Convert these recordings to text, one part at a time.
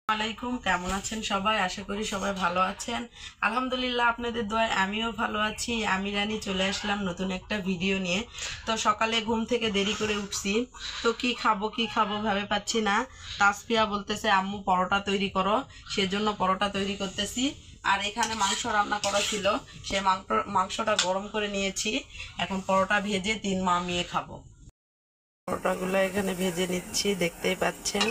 আলাইকুম, কেমন আছেন সবাই? আশা করি সবাই ভালো আছেন। আলহামদুলিল্লাহ, আপনাদের দোয়ায় আমিও ভালো আছি। আমি রানী চলে আসলাম নতুন একটা ভিডিও নিয়ে। তো সকালে ঘুম থেকে দেরি করে উঠছি, তো কি খাবো ভেবে পাচ্ছি না। তাসফিয়া বলতেছে আম্মু পরোটা তৈরি করো, সেজন্য পরোটা তৈরি করতেছি। আর এখানে মাংস রান্না করা ছিল, সে মাংসটা গরম করে নিয়েছি। এখন পরোটা ভেজে তিন মামিয়ে খাবো। পরোটাগুলো এখানে ভেজে নিচ্ছি, দেখতেই পাচ্ছেন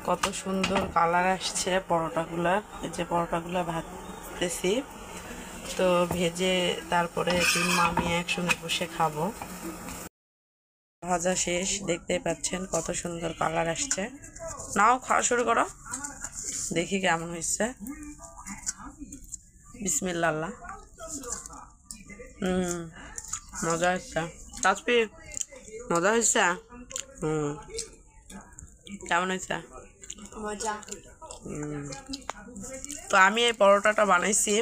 কত সুন্দর কালার আসছে পরোটাগুলার। এই যে পরোটাগুলো ভাজতেছি, তো ভেজে তারপরে তিন মামি একসঙ্গে বসে খাবো। ভাজা শেষ, দেখতেই পাচ্ছেন কত সুন্দর কালার আসছে। নাও খাওয়া শুরু করো, দেখি কেমন হয়েছে। বিসমিল্লাহ। মজা হচ্ছে তাসফি, মজা হয়েছে। কেমন হয়েছে? মজা। তো আমি এই পরোটাটা বানাইছি।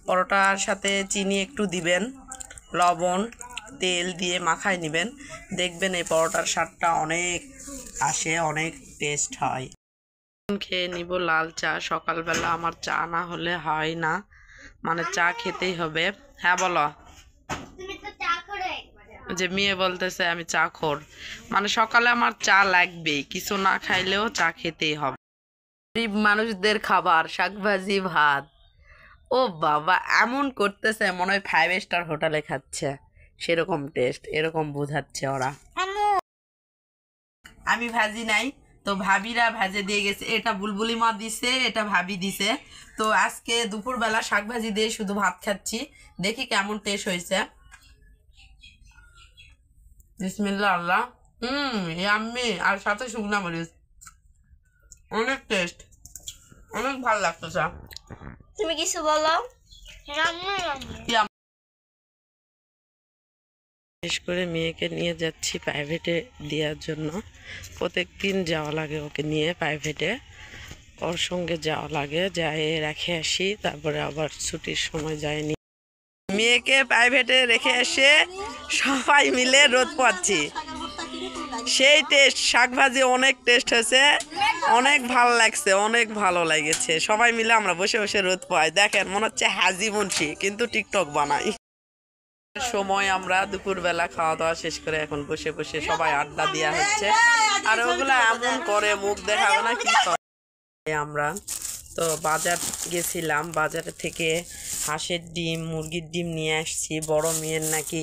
পরোটার সাথে চিনি একটু দিবেন, লবণ তেল দিয়ে মাখায় নেবেন, দেখবেন এই পরোটার স্বাদটা অনেক আসে, অনেক টেস্ট হয়। খেয়ে নিব লাল চা। সকালবেলা আমার চা না হলে হয় না, মানে চা খেতেই হবে। হ্যাঁ বলো। যে মেয়ে বলতেছে আমি চা খোর, মানে সকালে আমার চা লাগবেই, কিছু না খাইলেও চা খেতেই হবে। গরিব মানুষদের খাবার শাকভাজি ভাত। ও বাবা, এমন করতেছে মনে হয় 5 স্টার হোটেলে খাচ্ছে, সেরকম টেস্ট, এরকম বোঝাচ্ছে ওরা। আমি ভাজি নাই, তো ভাবিরা ভাজে দিয়ে গেছে। এটা বুলবুলি মা দিছে, এটা ভাবি দিছে। তো আজকে দুপুরবেলা শাক ভাজি দিয়ে শুধু ভাত খাচ্ছি, দেখি কেমন টেস্ট হয়েছে। বিসমিল্লাহ আল্লাহ। ইয়াম্মি। আর সাথে শুকনা মরিচ, অনেক টেস্ট, অনেক ভালো লাগতেছে। তুমি কিছু বলো। বিশেষ করে মেয়েকে নিয়ে যাচ্ছি প্রাইভেটে দেওয়ার জন্য। প্রত্যেক দিন যাওয়া লাগে ওকে নিয়ে প্রাইভেটে, ওর সঙ্গে যাওয়া লাগে, যাই রেখে আসি, তারপরে আবার ছুটির সময় যায়নি। মেয়েকে প্রাইভেটে রেখে এসে সবাই মিলে রোদ পাচ্ছি। সেই টেস্ট, শাকভাজি অনেক টেস্ট হয়েছে, অনেক ভালো লাগছে, অনেক ভালো লেগেছে। সবাই মিলে আমরা বসে বসে রোদ পাই, দেখেন মনে হচ্ছে হাজি মুন্সি, কিন্তু টিকটক বানাই। সময় আমরা দুপুরবেলা খাওয়া দাওয়া শেষ করে এখন বসে বসে সবাই আড্ডা দেওয়া হচ্ছে। আর ওগুলা এমন করে মুখ দেখাবে না কি করে। আমরা তো বাজার গেছিলাম, বাজার থেকে হাঁসের ডিম মুরগির ডিম নিয়ে আসছি। বড় মেয়ের নাকি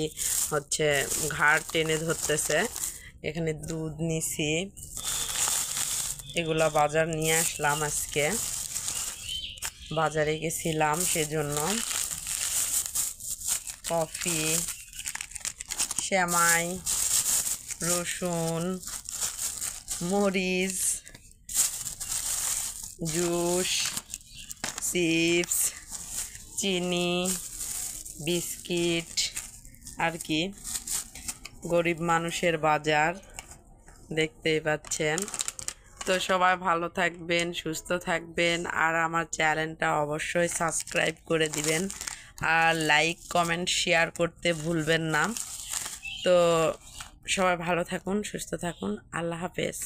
হচ্ছে ঘাড় টেনে ধরতেছে, এখানে দুধ নিছি, এগুলা বাজার নিয়ে আসলাম। আজকে বাজারে গেছিলাম সেজন্য। কফি, সেমাই, রসুন, মরিচ, জুস, চিপস, চিনি, বিস্কিট, আর কি গরিব মানুষের বাজার, দেখতেই পাচ্ছেন। তো সবাই ভালো থাকবেন, সুস্থ থাকবেন, আর আমার চ্যানেলটা অবশ্যই সাবস্ক্রাইব করে দিবেন, আর লাইক কমেন্ট শেয়ার করতে ভুলবেন না। তো সবাই ভালো থাকুন, সুস্থ থাকুন, আল্লাহ হাফেজ।